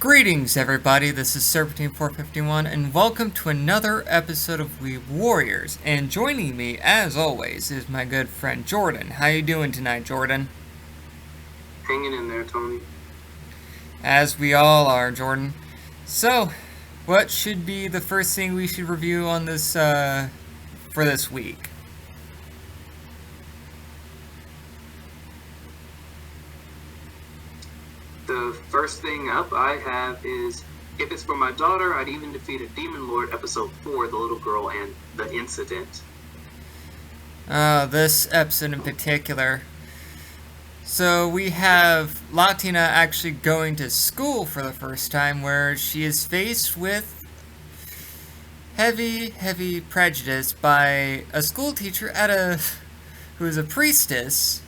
Greetings, everybody. This is Serpentine451, and welcome to another episode of Weeb Warriors. And joining me, as always, is my good friend Jordan. How you doing tonight, Jordan? Hanging in there, Tony. As we all are, Jordan. So, what should be the first thing we should review on this for this week? The first thing up I have is, if it's for my daughter, I'd even defeat a demon lord, episode 4, the little girl and the incident. This episode in particular. So we have Latina actually going to school for the first time, where she is faced with heavy prejudice by a school teacher who is a priestess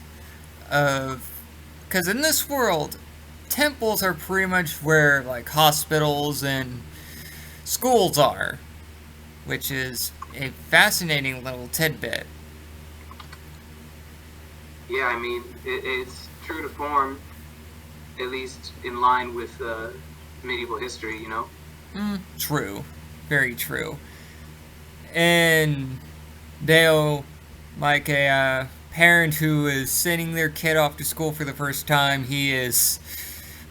of, because in this world, temples are pretty much where like hospitals and schools are, which is a fascinating little tidbit. Yeah, I mean, it's true to form, at least in line with medieval history, you know? True. Very true. And Dale, like a parent who is sending their kid off to school for the first time, he is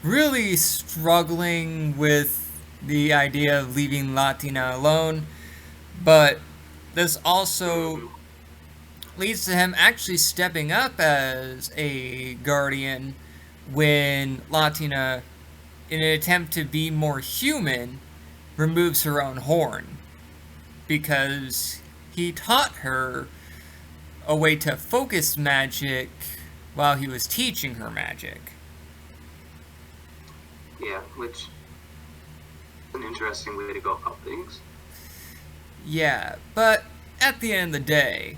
really struggling with the idea of leaving Latina alone, but this also leads to him actually stepping up as a guardian when Latina, in an attempt to be more human, removes her own horn, because he taught her a way to focus magic while he was teaching her magic. Yeah, which is an interesting way to go about things. Yeah, but at the end of the day,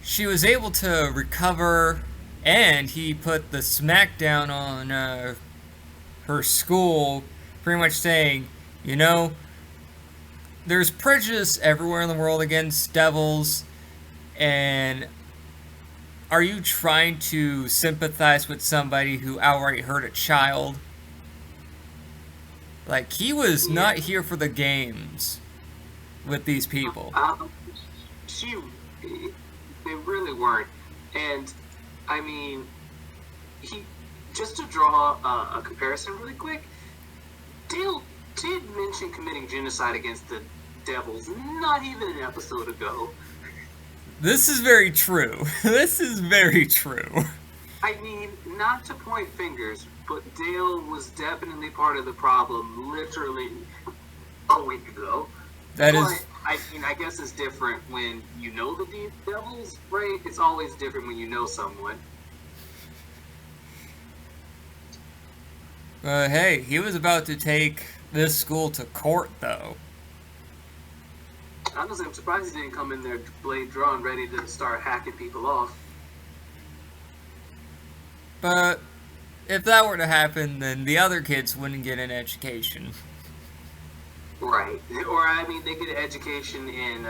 she was able to recover, and he put the smackdown on her school, pretty much saying, you know, there's prejudice everywhere in the world against devils, and are you trying to sympathize with somebody who outright hurt a child? Like, he was not here for the games with these people. They really weren't. And, I mean, just to draw a comparison really quick, Dale did mention committing genocide against the devils not even an episode ago. This is very true. This is very true. I mean, not to point fingers, but Dale was definitely part of the problem literally a week ago. I mean, I guess it's different when you know the devils, right? It's always different when you know someone. Hey, he was about to take this school to court, though. I'm surprised he didn't come in there blade drawn, ready to start hacking people off. But if that were to happen, then the other kids wouldn't get an education. Right. Or, I mean, they get an education in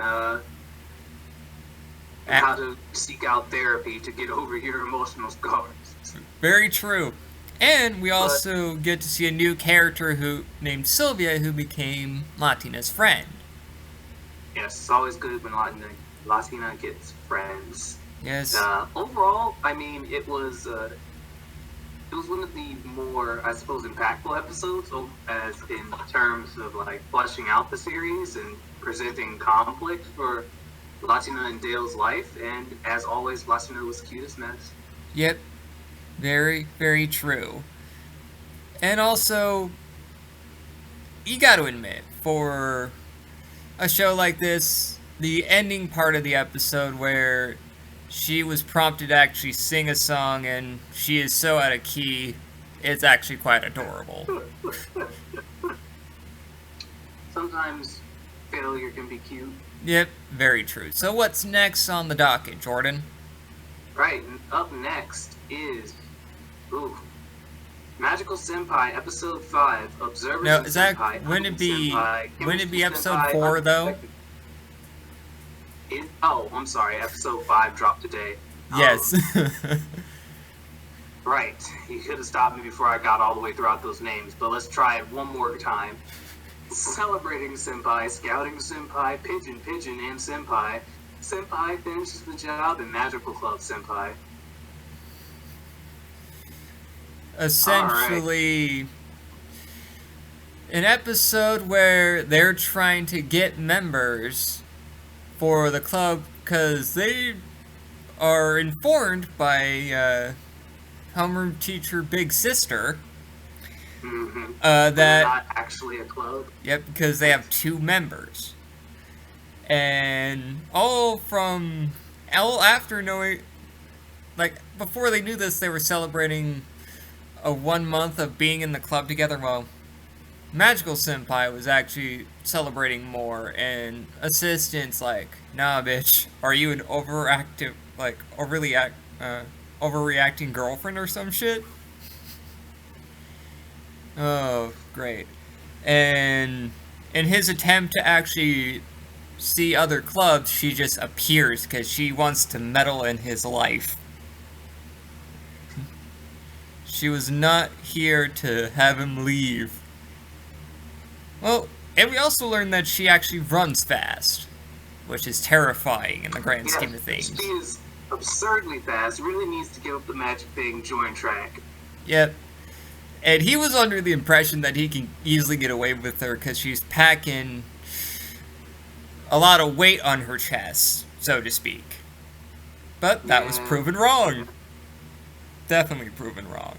how to seek out therapy to get over your emotional scars. Very true. And we also get to see a new character named Sylvia, who became Latina's friend. Yes, it's always good when Latina gets friends. Yes. Overall, I mean, it was one of the more, I suppose, impactful episodes, as in terms of like fleshing out the series and presenting conflict for Latina and Dale's life. And as always, Latina was cute as mess. Yep. Very true. And also, you got to admit, for a show like this, the ending part of the episode where she was prompted to actually sing a song and she is so out of key, it's actually quite adorable. Sometimes failure can be cute. Yep, very true. So what's next on the docket, Jordan? Right, and up next is Magical Senpai, episode 5, Observers No, and is that Senpai. wouldn't it be episode Senpai, 4 though? I'm sorry, episode 5 dropped today. Yes. Right. You could have stopped me before I got all the way throughout those names, but let's try it one more time. Celebrating Senpai, Scouting Senpai, Pigeon Pigeon, and Senpai. Senpai finishes the job in Magical Club Senpai. Essentially, an episode where they're trying to get members for the club because they are informed by homeroom teacher Big Sister They're that not actually a club. yep, because they have 2 members, and all after knowing, like before they knew this, they were celebrating a 1 month of being in the club together. Well, Magical Senpai was actually celebrating more, and Assistant's like, nah, bitch, are you an overactive, like, overreacting girlfriend or some shit? Oh, great. And in his attempt to actually see other clubs, she just appears because she wants to meddle in his life. She was not here to have him leave. Well, and we also learned that she actually runs fast, which is terrifying in the grand scheme of things. She is absurdly fast, really needs to give up the magic thing, join track. Yep. And he was under the impression that he can easily get away with her because she's packing a lot of weight on her chest, so to speak. But that was proven wrong. Definitely proven wrong.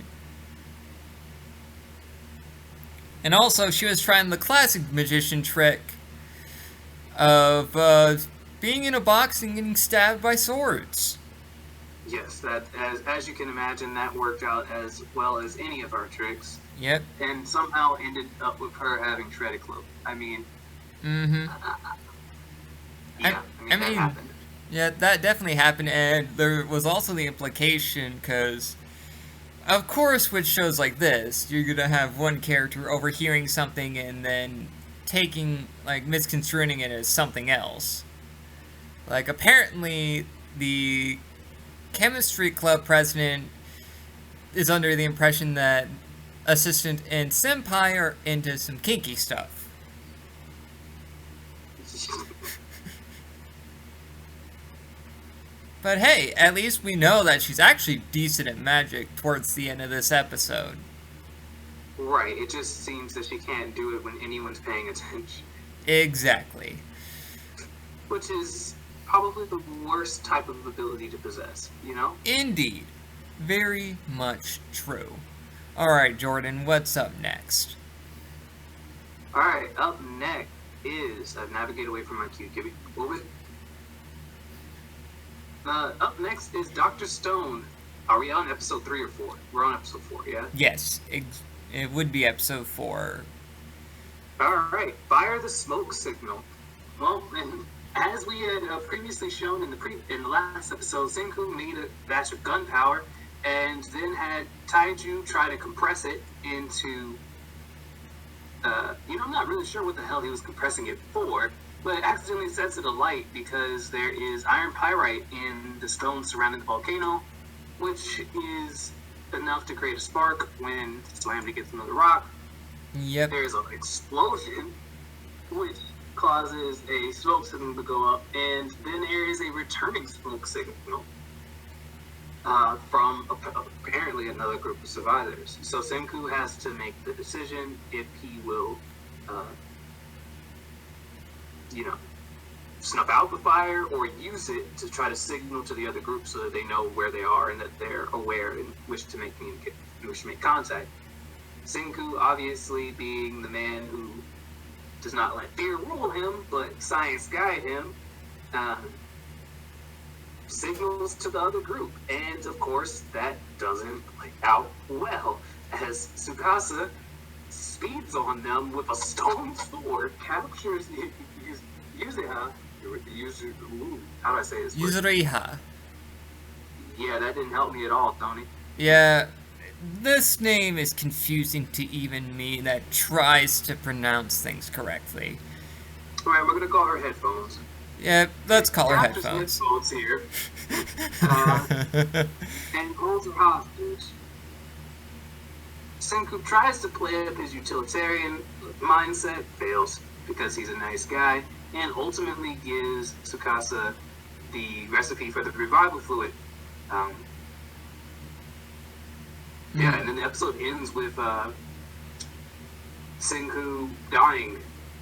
And also, she was trying the classic magician trick of being in a box and getting stabbed by swords. Yes, that as you can imagine, that worked out as well as any of our tricks. Yep. And somehow ended up with her having shredded cloak. I mean, mm-hmm. That happened. Yeah, that definitely happened, and there was also the implication, because, of course, with shows like this, you're gonna have one character overhearing something and then taking, like, misconstruing it as something else. Like, apparently, the chemistry club president is under the impression that Assistant and Senpai are into some kinky stuff. But hey, at least we know that she's actually decent at magic towards the end of this episode. Right, it just seems that she can't do it when anyone's paying attention. Exactly. Which is probably the worst type of ability to possess, you know? Indeed. Very much true. Alright, Jordan, what's up next? Alright, up next is... navigate away from my cue, give me... up next is Dr. Stone. Are we on episode 3 or 4? We're on episode 4, yeah? Yes, it would be episode 4. Alright, fire the smoke signal. Well, and as we had previously shown in the last episode, Senku made a batch of gunpowder and then had Taiju try to compress it into... I'm not really sure what the hell he was compressing it for, but accidentally sets it alight because there is iron pyrite in the stone surrounding the volcano, which is enough to create a spark when slammed against another rock. Yep. There's an explosion, which causes a smoke signal to go up, and then there is a returning smoke signal from apparently another group of survivors. So Senku has to make the decision if he will snuff out the fire or use it to try to signal to the other group so that they know where they are and that they're aware and wish to make contact. Senku, obviously being the man who does not let fear rule him, but science guide him, signals to the other group. And of course, that doesn't play out well, as Tsukasa speeds on them with a stone sword, captures Yuzuha. How do I say this? Yuzuriha. Yeah, that didn't help me at all, Tony. Yeah, this name is confusing to even me that tries to pronounce things correctly. Alright, we're gonna call her Headphones. Yeah, let's call her Captures Headphones. Headphones here. And holds her hostage. Senku tries to play up his utilitarian mindset, fails because he's a nice guy, and ultimately gives Tsukasa the recipe for the revival fluid. Yeah, and then the episode ends with Senku dying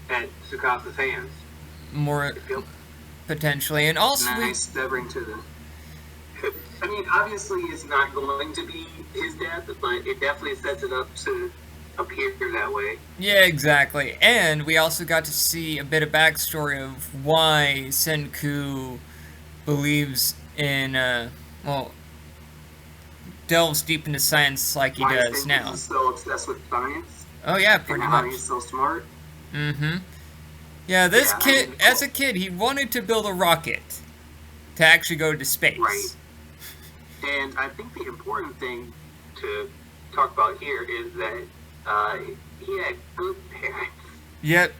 at Tsukasa's hands. More potentially, and also nice severing to the. I mean, obviously, it's not going to be his death, but it definitely sets it up to appear that way. Yeah, exactly. And we also got to see a bit of backstory of why Senku believes in, delves deep into science like he does now. He's so obsessed with science. Oh yeah, pretty much. He's so smart. Mm-hmm. Yeah, this kid, as a kid, he wanted to build a rocket to actually go to space. Right. And I think the important thing to talk about here is that he had good parents. Yep.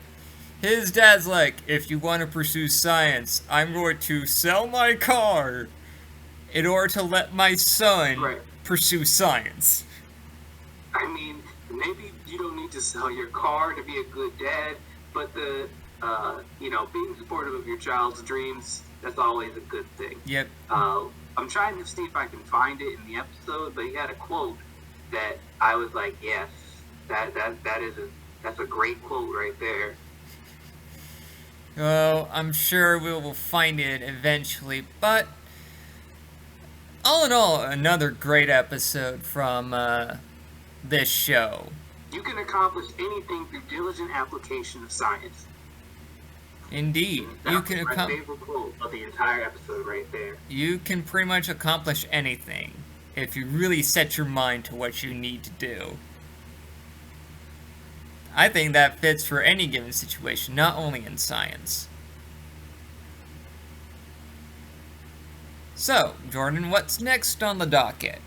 His dad's like, if you want to pursue science, I'm going to sell my car in order to let my son pursue science. I mean, maybe you don't need to sell your car to be a good dad, but being supportive of your child's dreams, that's always a good thing. Yep. I'm trying to see if I can find it in the episode, but he had a quote that I was like, yes, that's a great quote right there. Well, I'm sure we will find it eventually, but all in all, another great episode from this show. You can accomplish anything through diligent application of science. Indeed. That's my favorite quote of the entire episode right there. You can pretty much accomplish anything if you really set your mind to what you need to do. I think that fits for any given situation, not only in science. So, Jordan, what's next on the docket?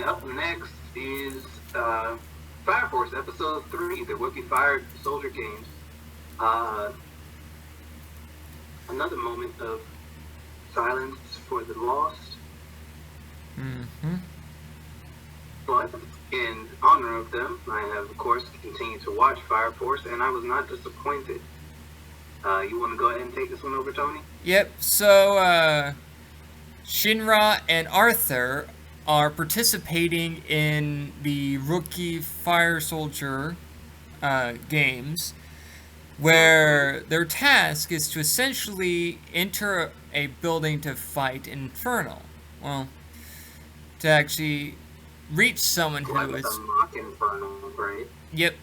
Up next is Fire Force Episode 3, the Wookiee Fire Soldier Games. Another moment of silence for the lost. Mm-hmm. But in honor of them, I have, of course, continued to watch Fire Force, and I was not disappointed. You want to go ahead and take this one over, Tony? Yep, so, Shinra and Arthur are participating in the Rookie Fire Soldier games, where their task is to essentially enter a building to fight Infernal. Well, to actually reach someone who is... a mock Infernal, right? Yep.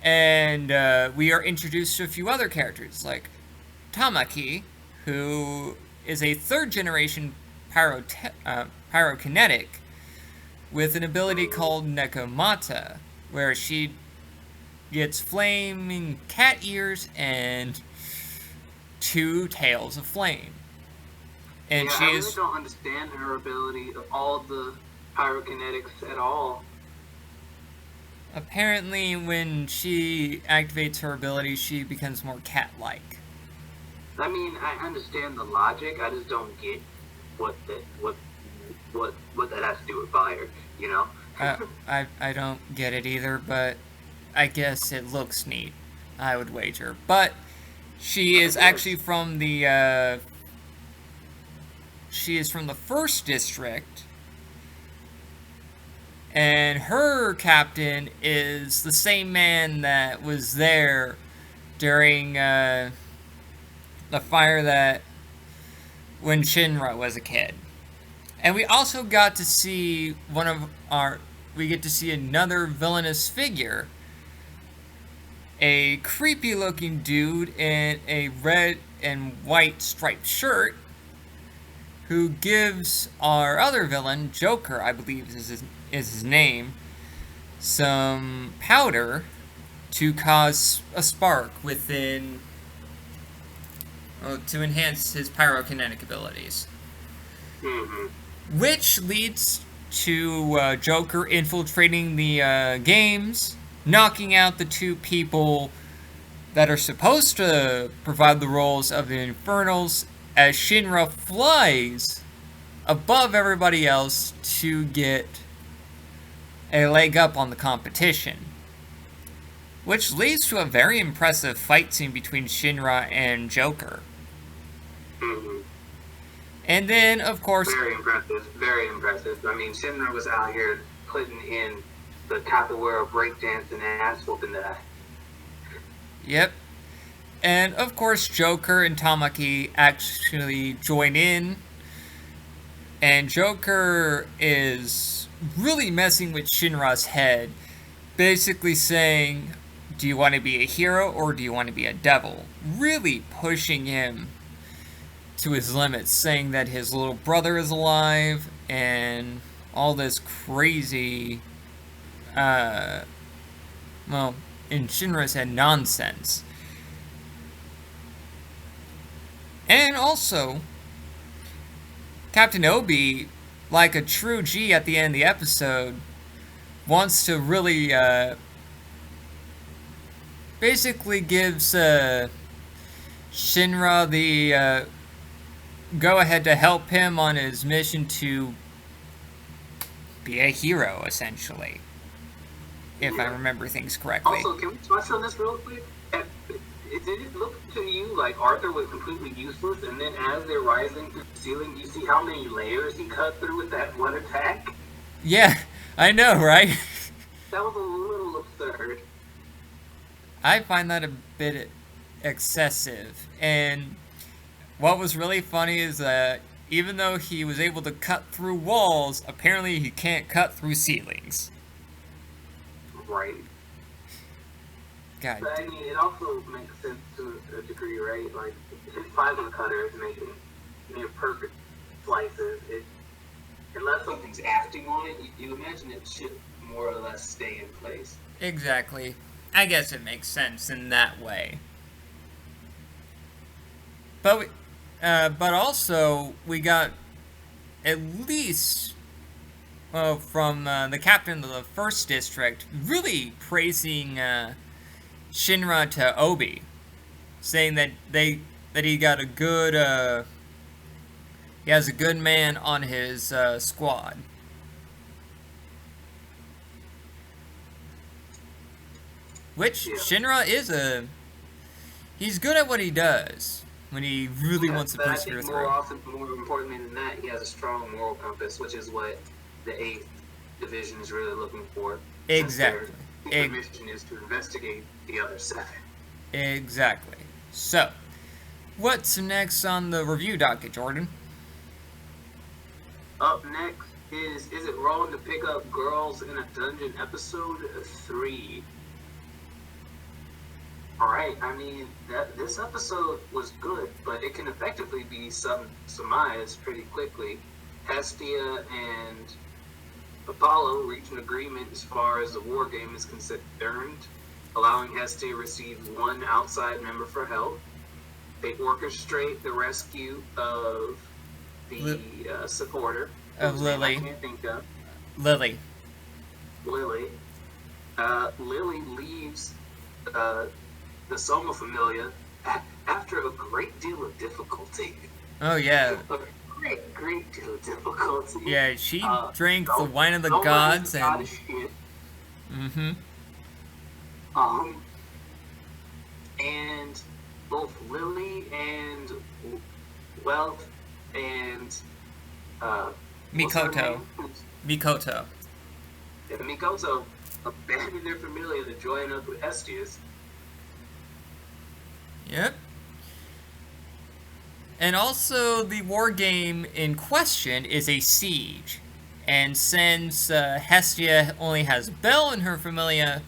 And we are introduced to a few other characters, like Tamaki, who is a third-generation pyrokinetic with an ability called Nekomata, where she gets flaming cat ears and 2 tails of flame. And I really don't understand her ability of all the pyrokinetics at all. Apparently, when she activates her ability, she becomes more cat-like. I mean, I understand the logic. I just don't get what that has to do with fire. You know? I don't get it either, but I guess it looks neat. I would wager, but she is actually from the. She is from the 1st district. And her captain is the same man that was there during the fire that when Shinra was a kid. And we also got to see we get to see another villainous figure. A creepy looking dude in a red and white striped shirt who gives our other villain, Joker, I believe is his name, some powder to cause a spark within, to enhance his pyrokinetic abilities. Mm-hmm. Which leads to Joker infiltrating the games, knocking out the 2 people that are supposed to provide the roles of the Infernals, as Shinra flies above everybody else to get a leg up on the competition. Which leads to a very impressive fight scene between Shinra and Joker. Mm-hmm. And then, of course... Very impressive, very impressive. I mean, Shinra was out here putting in the capoeira breakdance and ass whooping that. Yep. And, of course, Joker and Tamaki actually join in. And Joker is really messing with Shinra's head. Basically saying, do you want to be a hero or do you want to be a devil? Really pushing him to his limits, saying that his little brother is alive and all this crazy, in Shinra's head, nonsense. And also, Captain Obi, like a true G at the end of the episode, wants to really, basically gives, Shinra the, go-ahead to help him on his mission to be a hero, essentially. If I remember things correctly. Also, can we touch on this real quick? Did it look to you like Arthur was completely useless, and then as they're rising through the ceiling, you see how many layers he cut through with that one attack? Yeah, I know, right? That was a little absurd. I find that a bit excessive. And what was really funny is that even though he was able to cut through walls, apparently he can't cut through ceilings. Right. God. But I mean, it also makes sense to a degree, right? Like, his fiber cutter is making near perfect slices. Unless something's acting on it, you imagine it should more or less stay in place. Exactly. I guess it makes sense in that way. But also, we got at least, from the captain of the first district, really praising Shinra to Obi, saying that he got a good, he has a good man on his squad. Which, Shinra is he's good at what he does when he really wants to persevere through. More importantly than that, he has a strong moral compass, which is what the 8th Division is really looking for. Exactly. The mission is to investigate the other 7. Exactly. So, what's next on the review docket, Jordan? Up next is it wrong to pick up girls in a dungeon episode 3? Alright, I mean, this episode was good, but it can effectively be surmised pretty quickly. Hestia and Apollo reach an agreement as far as the war game is concerned, allowing Hestia to receive one outside member for help. They orchestrate the rescue of the supporter. Of Lily. I can't think of. Lily. Lily. Lily leaves the Soma Familia after a great deal of difficulty. Oh, yeah. A great deal of difficulty. Yeah, she drank the wine of the gods and... Mm-hmm. And both Lily and Wealth and Mikoto. Yeah, Mikoto abandoned their familia to join up with Hestia's. Yep. And also, the war game in question is a siege. And since Hestia only has Bell in her familia,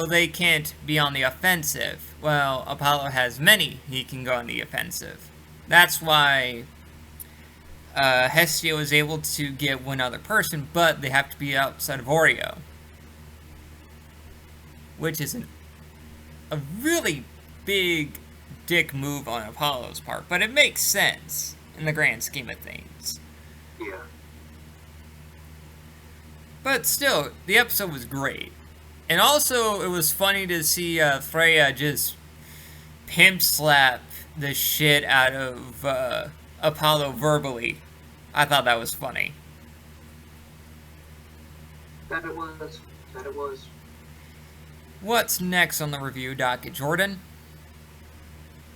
they can't be on the offensive. Well, Apollo has many, he can go on the offensive. That's why Hestia was able to get one other person, but they have to be outside of Oreo. Which is a really big dick move on Apollo's part, but it makes sense in the grand scheme of things. Yeah. But still, the episode was great. And also, it was funny to see Freya just pimp slap the shit out of Apollo verbally. I thought that was funny. That it was. That it was. What's next on the review docket, Jordan?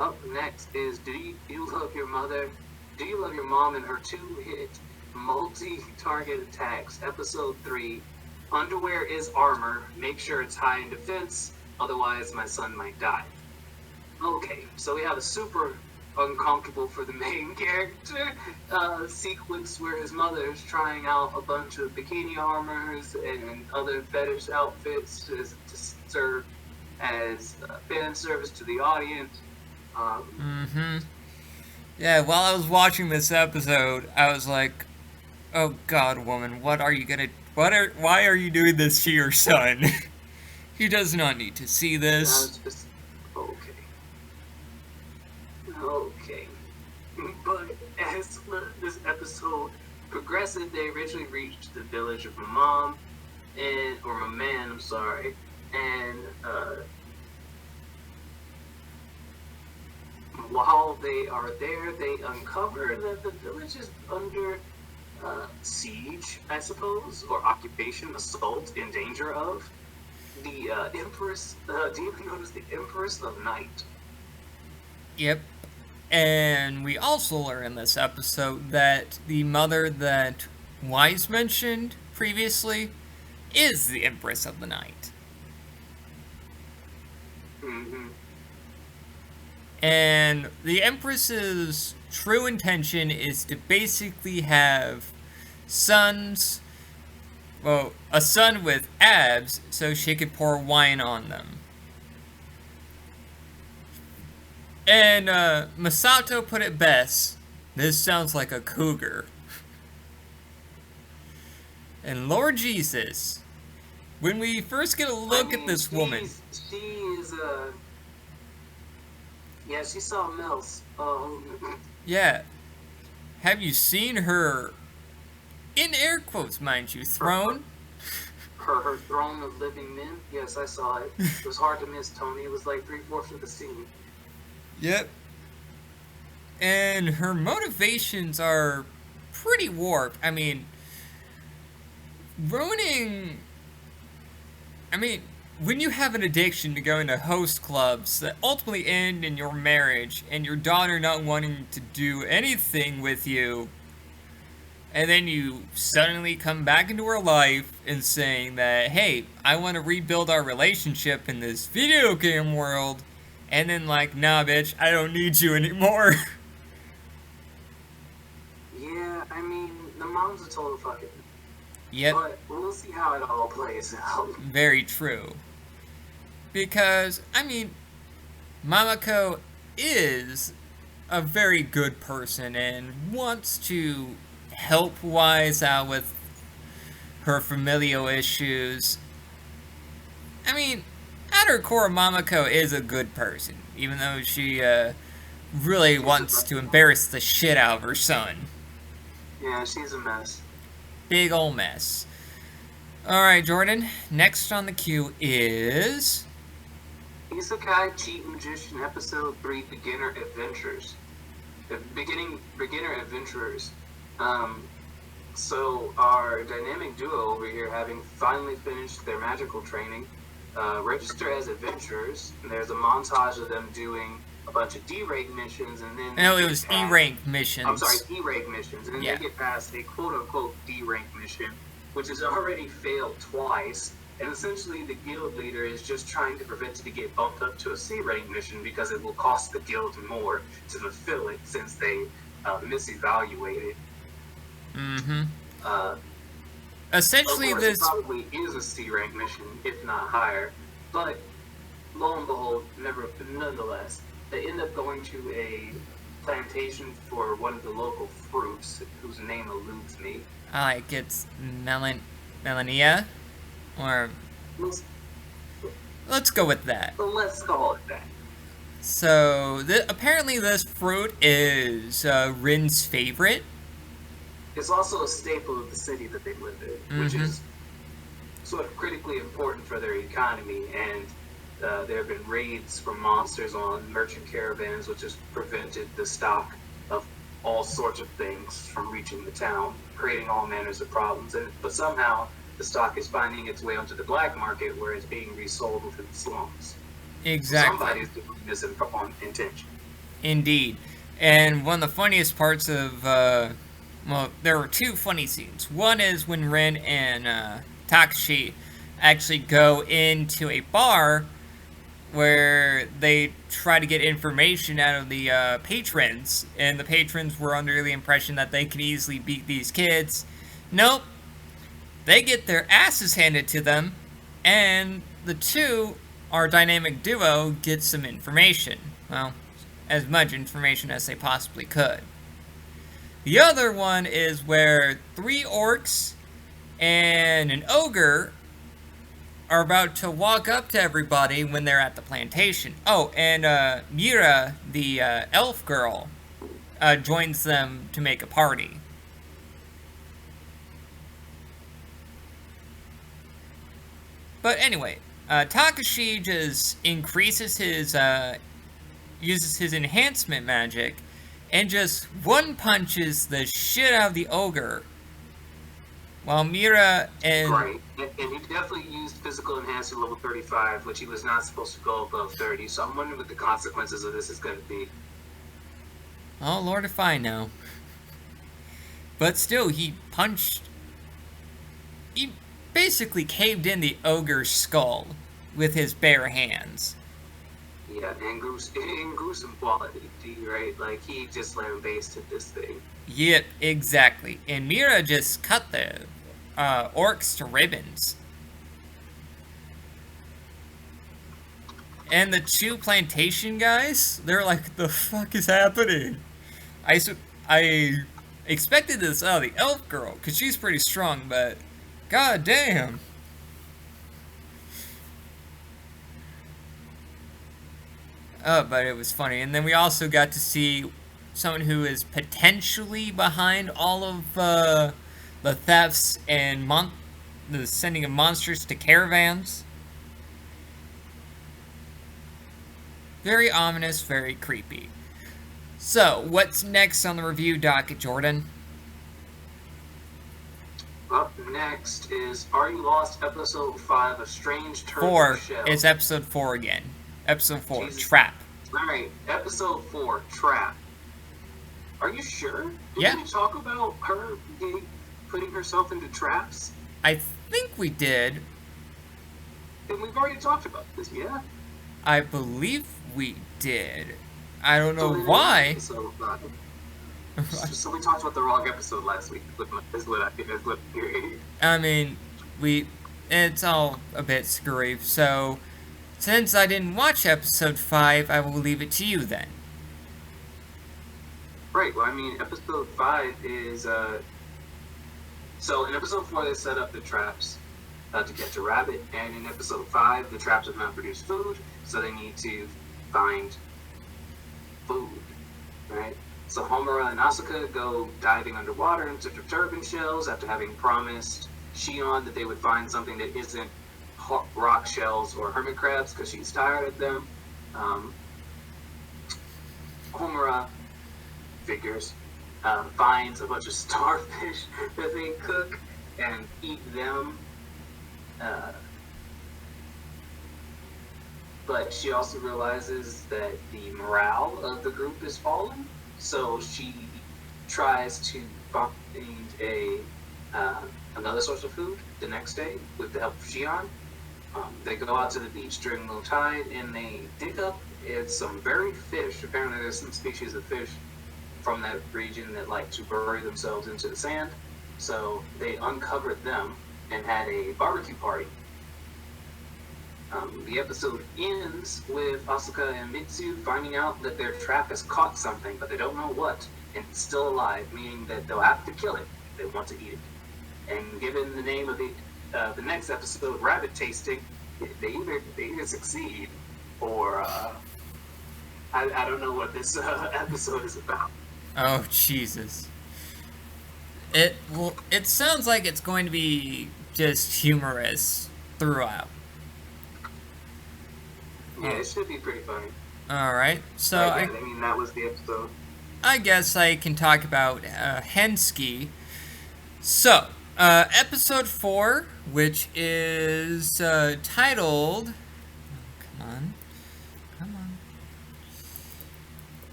Up next is you love your mother? Do you love your mom and her two-hit multi-target attacks? Episode 3. Underwear is armor. Make sure it's high in defense, otherwise my son might die. Okay, so we have a super uncomfortable for the main character sequence where his mother is trying out a bunch of bikini armors and other fetish outfits to serve as fan service to the audience. Yeah, while I was watching this episode, I was like, "Oh God, woman, why are you doing this to your son? He does not need to see this." Just okay. Okay. But as this episode progresses, they eventually reach the village of my mom or my man, I'm sorry, and while they are there, they uncover that the village is under siege, I suppose, or occupation, assault, in danger of the Empress. Do you notice the Empress of Night? Yep. And we also learn in this episode that the mother that Wise mentioned previously is the Empress of the Night. Mm-hmm. And the Empress's true intention is to basically have sons, well, a son with abs so she could pour wine on them. And Masato put it best, this sounds like a cougar. And Lord Jesus, when we first get a look at this woman... She is, yeah, she saw Mel's. Yeah. Have you seen her, in air quotes, mind you, throne? Her throne of living men? Yes, I saw it. It was hard to miss, Tony. It was like 3/4 of the scene. Yep. And her motivations are pretty warped. I mean, ruining... I mean, when you have an addiction to going to host clubs that ultimately end in your marriage and your daughter not wanting to do anything with you, and then you suddenly come back into her life and saying that, hey, I want to rebuild our relationship in this video game world, and then like, nah, bitch, I don't need you anymore. Yeah, I mean, the mom's a total fucking... Yep. But we'll see how it all plays out. Very true. Because, I mean, Mamako is a very good person and wants to help Wise out with her familial issues. I mean, at her core, Mamako is a good person, even though she really wants to embarrass the shit out of her son. Yeah, she's a mess. Big ol' mess. Alright, Jordan, next on the queue is... Isekai Cheat Magician Episode 3 Beginner Adventures. Beginner Adventurers. So our dynamic duo over here, having finally finished their magical training, register as adventurers. And there's a montage of them doing a bunch of D-rank missions, and then... No, it was E-rank missions. I'm sorry, E-rank missions. And then they get past a quote-unquote D-rank mission, which has already failed twice. And essentially, the guild leader is just trying to prevent it to get bumped up to a C-rank mission because it will cost the guild more to fulfill it since they misevaluated. Mm-hmm. Essentially, of course, this it probably is a C-rank mission, if not higher. But lo and behold, nonetheless, they end up going to a plantation for one of the local fruits, whose name eludes me. it's Melania, or let's go with that. Let's call it that. So, apparently this fruit is Rin's favorite. It's also a staple of the city that they live in, which is sort of critically important for their economy, and there have been raids from monsters on merchant caravans, which has prevented the stock of all sorts of things from reaching the town, creating all manners of problems. But somehow the stock is finding its way onto the black market, where it's being resold within the slums. Exactly. Somebody's doing this on intention. Indeed. And one of the funniest parts of, well, there were two funny scenes. One is when Ren and Takashi actually go into a bar where they try to get information out of the patrons, and the patrons were under the impression that they could easily beat these kids. Nope. They get their asses handed to them, and the two, our dynamic duo, get some information. Well, as much information as they possibly could. The other one is where 3 orcs and an ogre are about to walk up to everybody when they're at the plantation. Oh, and Mira, the elf girl, joins them to make a party. But anyway, Takashi just increases his, uses his enhancement magic, and just one-punches the shit out of the ogre. While Mira and... Right, and he definitely used physical enhancer level 35, which he was not supposed to go above 30, so I'm wondering what the consequences of this is going to be. Oh, Lord if I know. But still, he punched... He basically caved in the ogre's skull with his bare hands. Yeah, and gruesome quality, right? Like, he just lambasted this thing. Yep, exactly. And Mira just cut the orcs to ribbons. And the 2 plantation guys, they're like, the fuck is happening? I expected this out of the elf girl, because she's pretty strong, but god damn. Oh, but it was funny. And then we also got to see someone who is potentially behind all of the thefts and the sending of monsters to caravans. Very ominous, very creepy. So, what's next on the review docket, Jordan? Up next is Are You Lost? Episode 5, A Strange Turn 4. of Shell. It's episode 4 again. Episode 4, Jesus. Trap. Alright, episode 4, Trap. Are you sure? Yeah. Did we talk about her putting herself into traps? I think we did. And we've already talked about this, yeah? I believe we did. I don't know why. So we talked about the wrong episode last week. Is what I'm hearing. I mean, it's all a bit screwy, so since I didn't watch episode 5, I will leave it to you then. Right, well, I mean, episode 5 is, so in episode 4 they set up the traps to catch a rabbit, and in episode 5 the traps have not produced food, so they need to find food, right? So Homura and Asuka go diving underwater in search of turban shells after having promised Shion that they would find something that isn't rock shells or hermit crabs because she's tired of them. Homura figures finds a bunch of starfish that they cook and eat them. But she also realizes that the morale of the group is falling, so she tries to find another source of food the next day with the help of Shion. They go out to the beach during low tide and they dig up some buried fish. Apparently there's some species of fish from that region that like to bury themselves into the sand. So they uncovered them and had a barbecue party. The episode ends with Asuka and Mitsu finding out that their trap has caught something, but they don't know what, and it's still alive, meaning that they'll have to kill it if they want to eat it. And given the name of the next episode, Rabbit Tasting, they either succeed or I don't know what this episode is about. Oh, Jesus. It sounds like it's going to be just humorous throughout. Yeah, it should be pretty funny. Alright, so I mean, that was the episode. I guess I can talk about Hensky. So, episode 4, which is titled... Come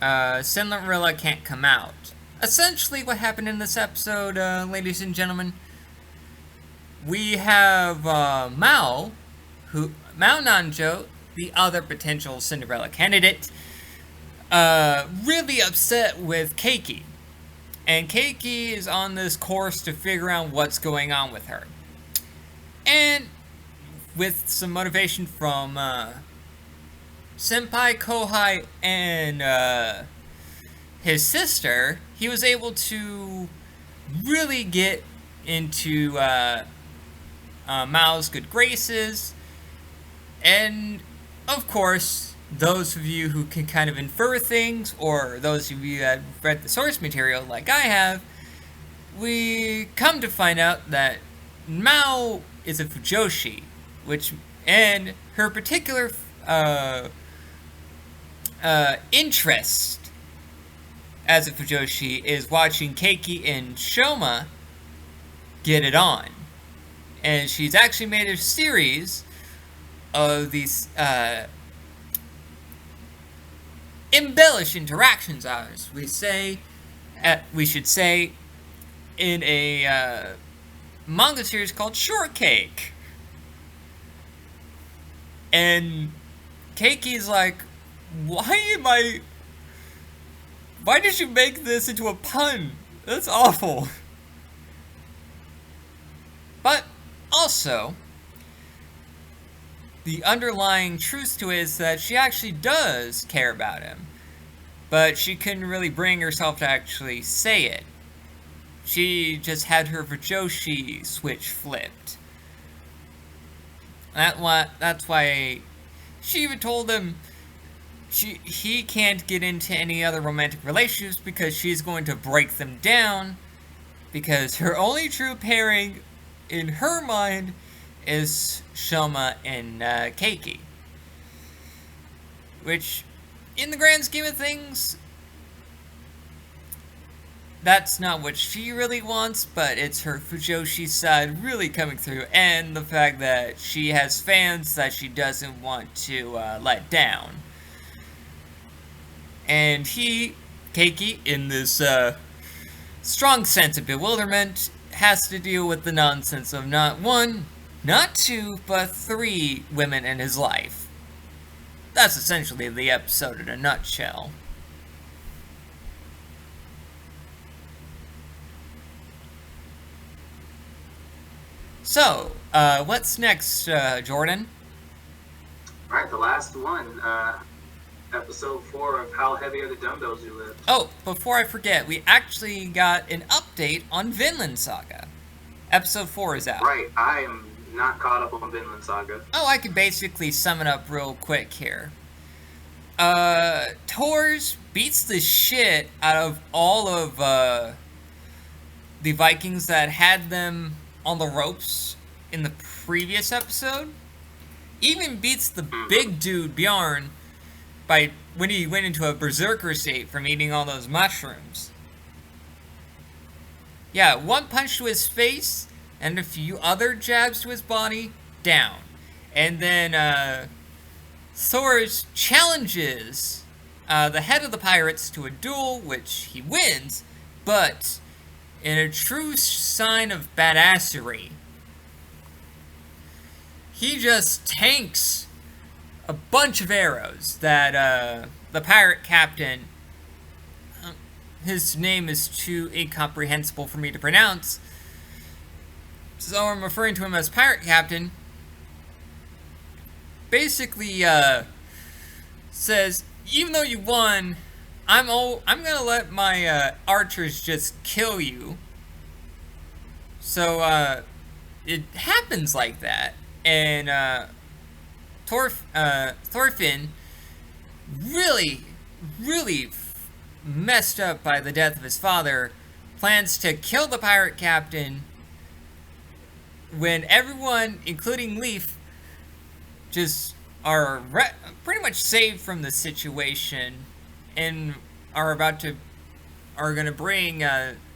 on. Cinderella Can't Come Out. Essentially, what happened in this episode, ladies and gentlemen, we have Mao Nanjo, the other potential Cinderella candidate, really upset with Keiki. And Keiki is on this course to figure out what's going on with her. And with some motivation from Senpai, Kohai, and his sister, he was able to really get into Mao's good graces. And, of course, those of you who can kind of infer things, or those of you that have read the source material like I have, we come to find out that Mao is a Fujoshi, and her particular interest as a Fujoshi is watching Keiki and Shoma get it on. And she's actually made a series of these embellished interactions hours, we should say, in a manga series called Shortcake. And Keiki's like, why did you make this into a pun? That's awful. But also, the underlying truth to it is that she actually does care about him, but she couldn't really bring herself to actually say it. She just had her Fujoshi switch flipped. That's why she even told him he can't get into any other romantic relationships because she's going to break them down, because her only true pairing in her mind is Shoma and Keiki. Which, in the grand scheme of things, that's not what she really wants, but it's her Fujoshi side really coming through, and the fact that she has fans that she doesn't want to let down. And Keiki, in this strong sense of bewilderment, has to deal with the nonsense of not one, not two, but 3 women in his life. That's essentially the episode in a nutshell. So, what's next, Jordan? Alright, the last one. Episode 4 of How Heavy Are the Dumbbells You Lift. Oh, before I forget, we actually got an update on Vinland Saga. Episode 4 is out. Right, I am not caught up on Vinland Saga. Oh, I could basically sum it up real quick here. Tors beats the shit out of all of the Vikings that had them on the ropes in the previous episode. Even beats the big dude Bjorn when he went into a berserker state from eating all those mushrooms. Yeah, 1 punch to his face and a few other jabs to his body, down. And then Thor challenges the head of the pirates to a duel, which he wins, but in a true sign of badassery, he just tanks a bunch of arrows that the pirate captain, his name is too incomprehensible for me to pronounce, so I'm referring to him as Pirate Captain, basically says, even though you won, I'm gonna let my archers just kill you. So it happens like that, and Thorfinn, really messed up by the death of his father, plans to kill the pirate captain when everyone, including Leaf, just are pretty much saved from the situation and are going to bring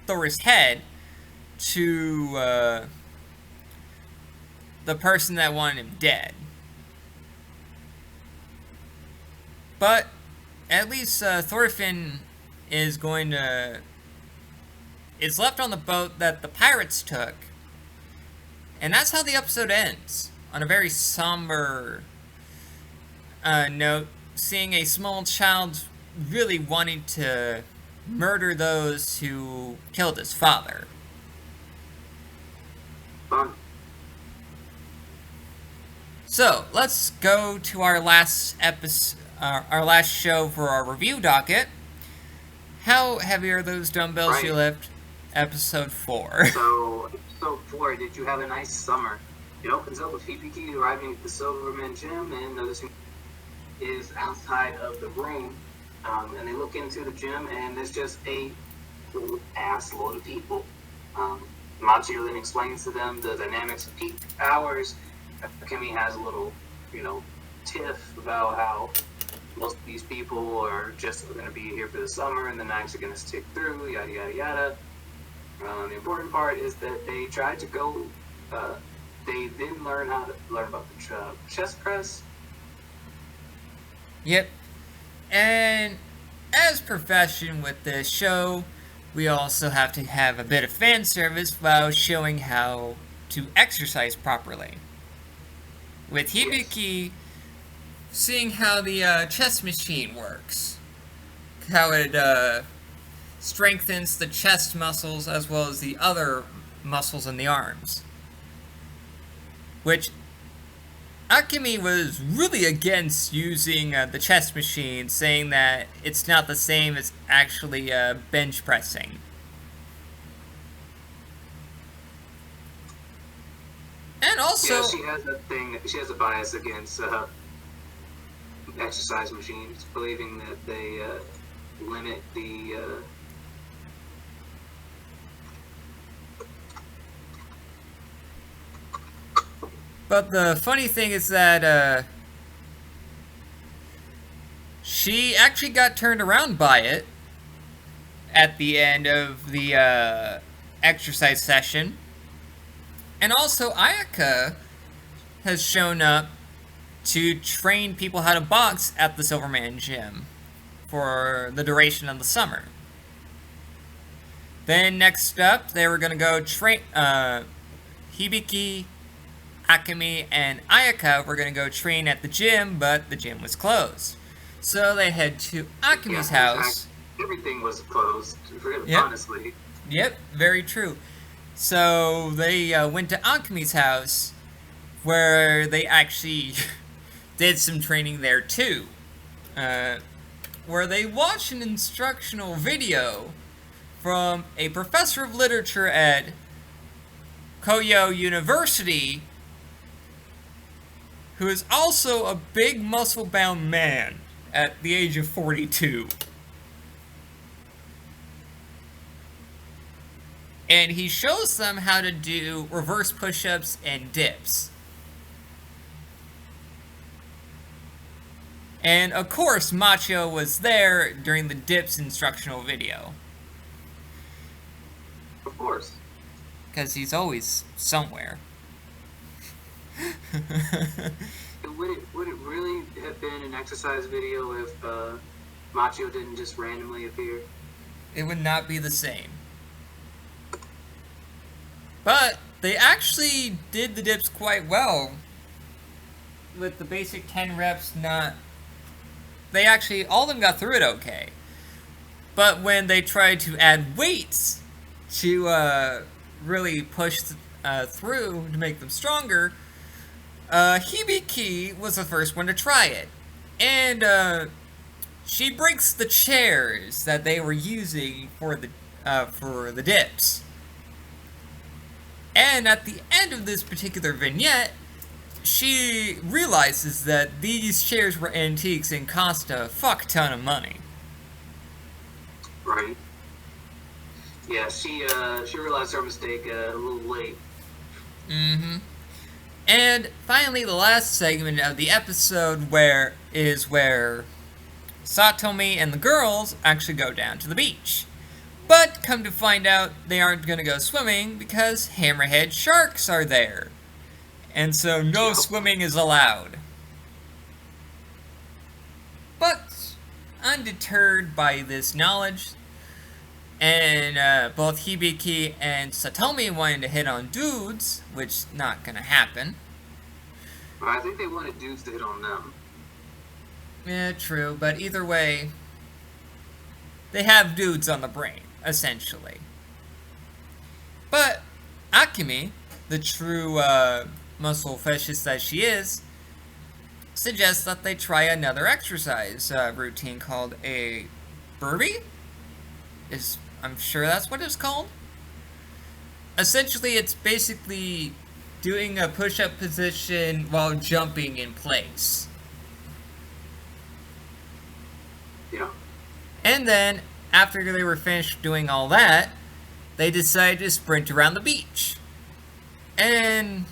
Thor's head to the person that wanted him dead. But at least Thorfinn is left on the boat that the pirates took, and that's how the episode ends, on a very somber note, seeing a small child really wanting to murder those who killed his father. Fun. So let's go to our last episode, our last show for our review docket. How heavy are those dumbbells you lift? Episode 4. So, episode 4, did you have a nice summer? It opens up with Hibiki arriving at the Silverman gym, and noticing is outside of the room. And they look into the gym, and there's just a ass load of people. Machio then explains to them the dynamics of peak hours. Kimmy has a little, tiff about how most of these people are just going to be here for the summer, and the nights are going to stick through, yada, yada, yada. The important part is that they tried to go, they then learn about the chest press. Yep. And as profession with this show, we also have to have a bit of fan service while showing how to exercise properly. With Hibiki, seeing how the chest machine works, how it strengthens the chest muscles as well as the other muscles in the arms. Which Akemi was really against using the chest machine, saying that it's not the same as actually bench pressing. And also, yeah, she has a thing. She has a bias against exercise machines, believing that they limit the. But the funny thing is that she actually got turned around by it at the end of the exercise session. And also, Ayaka has shown up to train people how to box at the Silverman gym for the duration of the summer. Then next up, they were going to go train Hibiki, Akemi, and Ayaka were going to go train at the gym, but the gym was closed. So they head to Akemi's house. Everything was closed, Yep. honestly. Yep, very true. So they went to Akemi's house, where they actually did some training there too. Where they watched an instructional video from a professor of literature at Koyo University, who is also a big muscle-bound man at the age of 42. And he shows them how to do reverse push-ups and dips. And of course, Macho was there during the dips instructional video. Of course. Because he's always somewhere. Would it really have been an exercise video if Machio didn't just randomly appear? It would not be the same. But they actually did the dips quite well. With the basic 10 reps they actually, all of them got through it okay. But when they tried to add weights to really push through to make them stronger, Hibiki was the first one to try it. And she breaks the chairs that they were using for the dips. And at the end of this particular vignette, she realizes that these chairs were antiques and cost a fuck ton of money. Right. Yeah, she realized her mistake a little late. Mm-hmm. And finally, the last segment of the episode where Satomi and the girls actually go down to the beach. But come to find out, they aren't going to go swimming because hammerhead sharks are there. And so no swimming is allowed. But undeterred by this knowledge, and both Hibiki and Satomi wanted to hit on dudes, which not gonna happen. I think they wanted dudes to hit on them. Yeah, true, but either way, they have dudes on the brain, essentially. But Akemi, the true muscle fetishist that she is, suggests that they try another exercise routine called a burpee. I'm sure that's what it's called. Essentially, it's basically doing a push-up position while jumping in place. Yeah. And then, after they were finished doing all that, they decided to sprint around the beach. And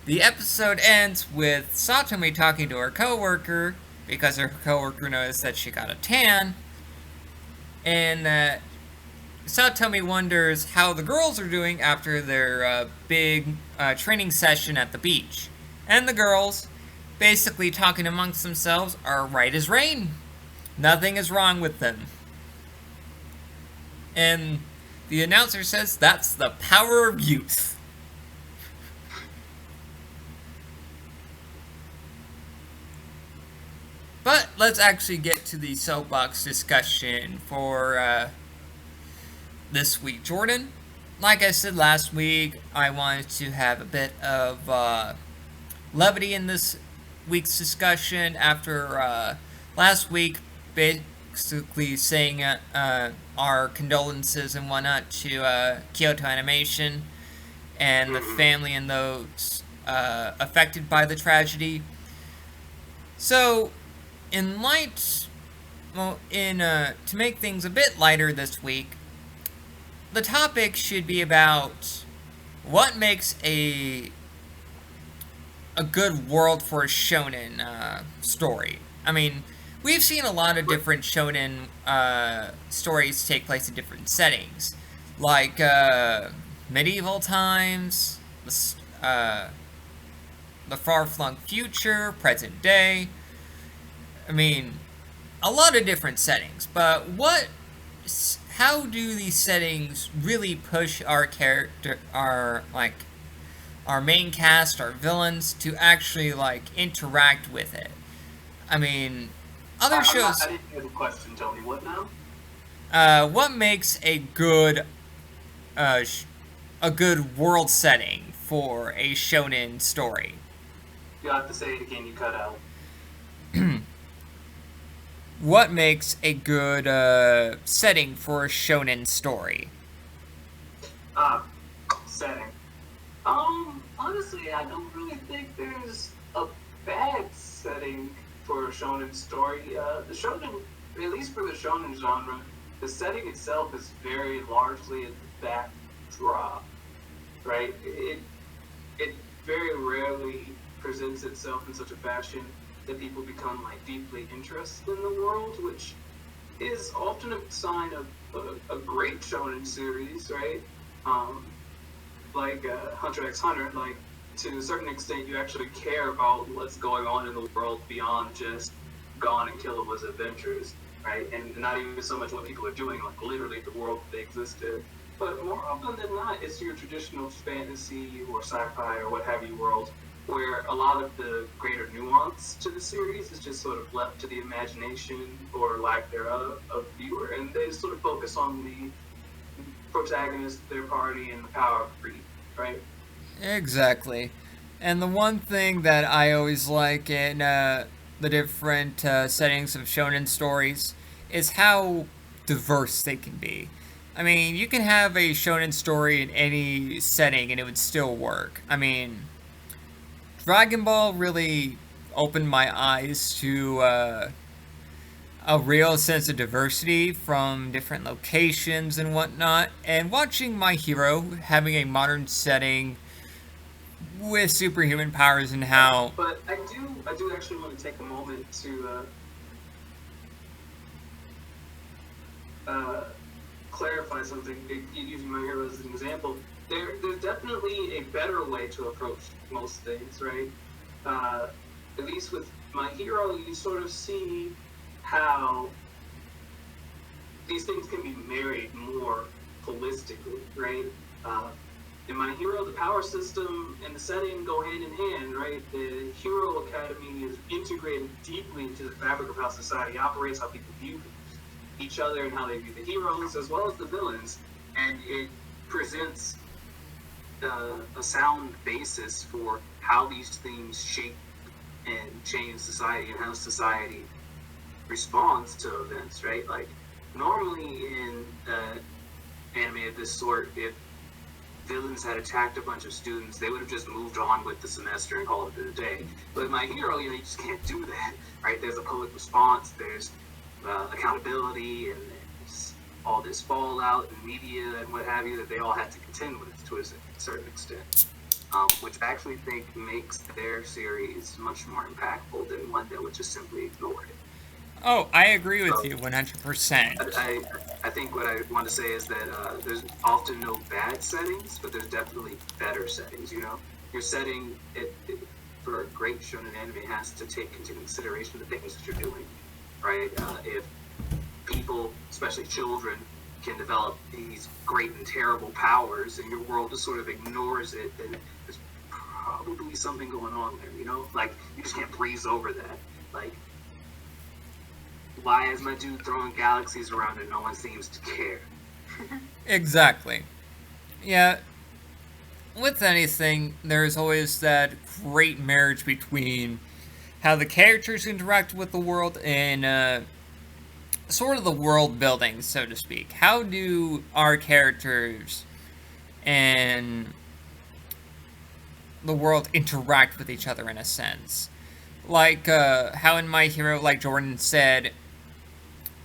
the episode ends with Satomi talking to her coworker because her coworker noticed that she got a tan. And Satomi wonders how the girls are doing after their big training session at the beach. And the girls, basically talking amongst themselves, are right as rain. Nothing is wrong with them. And the announcer says that's the power of youth. But let's actually get to the soapbox discussion for this week. Jordan, like I said last week, I wanted to have a bit of levity in this week's discussion after last week basically saying our condolences and whatnot to Kyoto Animation and the family and those affected by the tragedy. So, to make things a bit lighter this week, the topic should be about what makes a good world for a shonen story. I mean, we've seen a lot of different shonen stories take place in different settings, like medieval times, the far-flung future, present day. I mean, a lot of different settings, but how do these settings really push our character, our main cast, our villains, to actually, interact with it? I mean, other shows... I didn't hear the question, Tony. What now? What makes a good world setting for a shonen story? You'll have to say it again, you cut out. What makes a good setting for a shonen story? Setting. Honestly, I don't really think there's a bad setting for a shonen story. The shonen, at least for the shonen genre, the setting itself is very largely a backdrop, right? It very rarely presents itself in such a fashion that people become deeply interested in the world, which is often a sign of a great shonen series, right? Hunter x Hunter, to a certain extent, you actually care about what's going on in the world beyond just Gon and Killa's adventures, right? And not even so much what people are doing, literally the world that they exist in. But more often than not, it's your traditional fantasy or sci-fi or what have you world, where a lot of the greater nuance to the series is just sort of left to the imagination or lack thereof of the viewer, and they sort of focus on the protagonist, their party, and the power of greed, right? Exactly. And the one thing that I always like in the different settings of shonen stories is how diverse they can be. I mean, you can have a shonen story in any setting and it would still work. I mean, Dragon Ball really opened my eyes to a real sense of diversity from different locations and whatnot. And watching My Hero having a modern setting with superhuman powers and how. But I do actually want to take a moment to clarify something. Using My Hero as an example, there's definitely a better way to approach most things, right? At least with My Hero, you sort of see how these things can be married more holistically, right? In My Hero, the power system and the setting go hand in hand, right? The Hero Academy is integrated deeply into the fabric of how society operates, how people view each other and how they view the heroes as well as the villains, and it presents a sound basis for how these things shape and change society and how society responds to events, right? Like normally in anime of this sort, if villains had attacked a bunch of students, they would have just moved on with the semester and called it a day. But My Hero, you just can't do that, right? There's a public response, there's accountability, and there's all this fallout and media and what have you that they all had to contend with to a certain extent, which I actually think makes their series much more impactful than one that would just simply ignore it. Oh, I agree with you 100%. I think what I want to say is that there's often no bad settings, but there's definitely better settings. Your setting for a great shonen anime has to take into consideration the things that you're doing, right? If people, especially children, can develop these great and terrible powers, and your world just sort of ignores it, then there's probably something going on there. Like you just can't breeze over that. Like, why is my dude throwing galaxies around and no one seems to care? Exactly. Yeah. With anything, there's always that great marriage between how the characters interact with the world and sort of the world building, so to speak. How do our characters and the world interact with each other in a sense? Like how in My Hero, like Jordan said,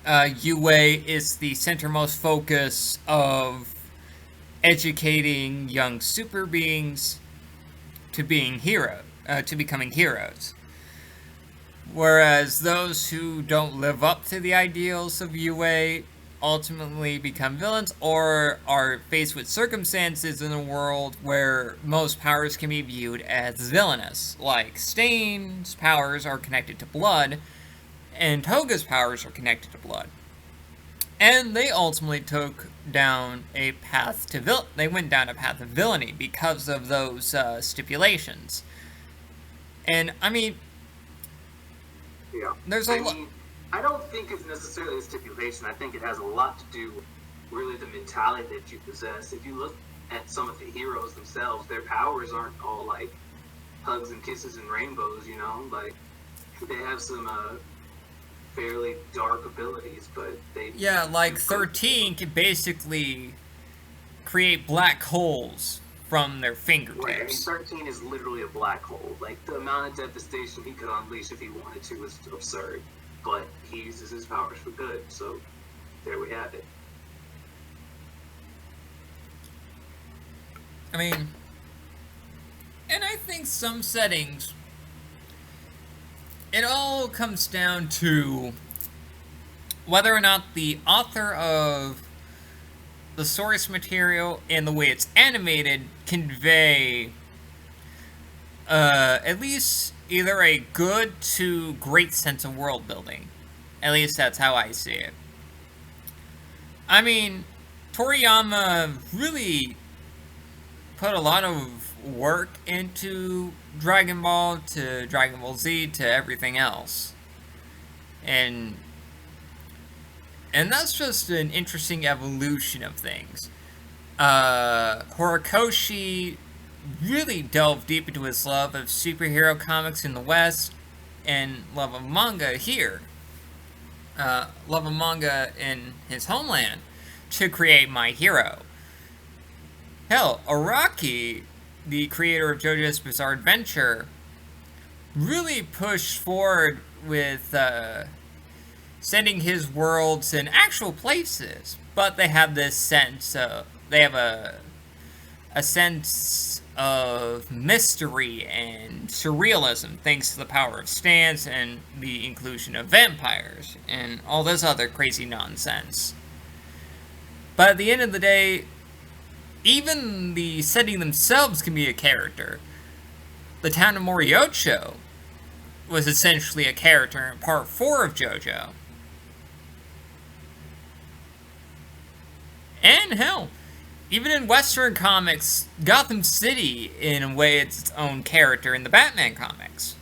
UA is the centermost focus of educating young super beings to becoming heroes. Whereas those who don't live up to the ideals of UA ultimately become villains or are faced with circumstances in a world where most powers can be viewed as villainous. Like Stain's powers are connected to blood, and Toga's powers are connected to blood. And they ultimately took down a path to they went down a path of villainy because of those stipulations. And I mean, yeah, there's a lot. I don't think it's necessarily a stipulation. I think it has a lot to do with really the mentality that you possess. If you look at some of the heroes themselves, their powers aren't all like hugs and kisses and rainbows. Like they have some fairly dark abilities, but they... Yeah, like 13 can basically create black holes from their fingertips. Right, 13 is literally a black hole. Like, the amount of devastation he could unleash if he wanted to is absurd. But he uses his powers for good, so there we have it. I mean, and I think some settings, it all comes down to whether or not the author of the source material and the way it's animated convey at least either a good to great sense of world building. At least that's how I see it. I mean, Toriyama really put a lot of work into Dragon Ball to Dragon Ball Z to everything else. And that's just an interesting evolution of things. Horikoshi really delved deep into his love of superhero comics in the West and love of manga here. Love of manga in his homeland to create My Hero. Hell, Araki, the creator of JoJo's Bizarre Adventure, really pushed forward with sending his worlds in actual places, but they have this sense of, they have a a sense of mystery and surrealism thanks to the power of stands and the inclusion of vampires and all this other crazy nonsense. But at the end of the day, even the setting themselves can be a character. The town of Moriocho was essentially a character in part 4 of JoJo. And hell, even in Western comics, Gotham City, in a way, it's its own character in the Batman comics.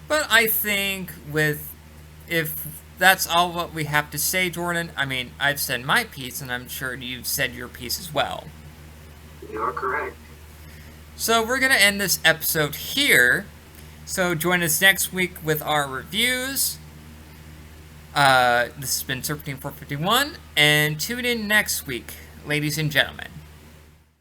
But I think if that's all what we have to say, Jordan, I mean, I've said my piece, and I'm sure you've said your piece as well. You're correct. So we're going to end this episode here. So join us next week with our reviews. This has been 13451, and tune in next week, ladies and gentlemen.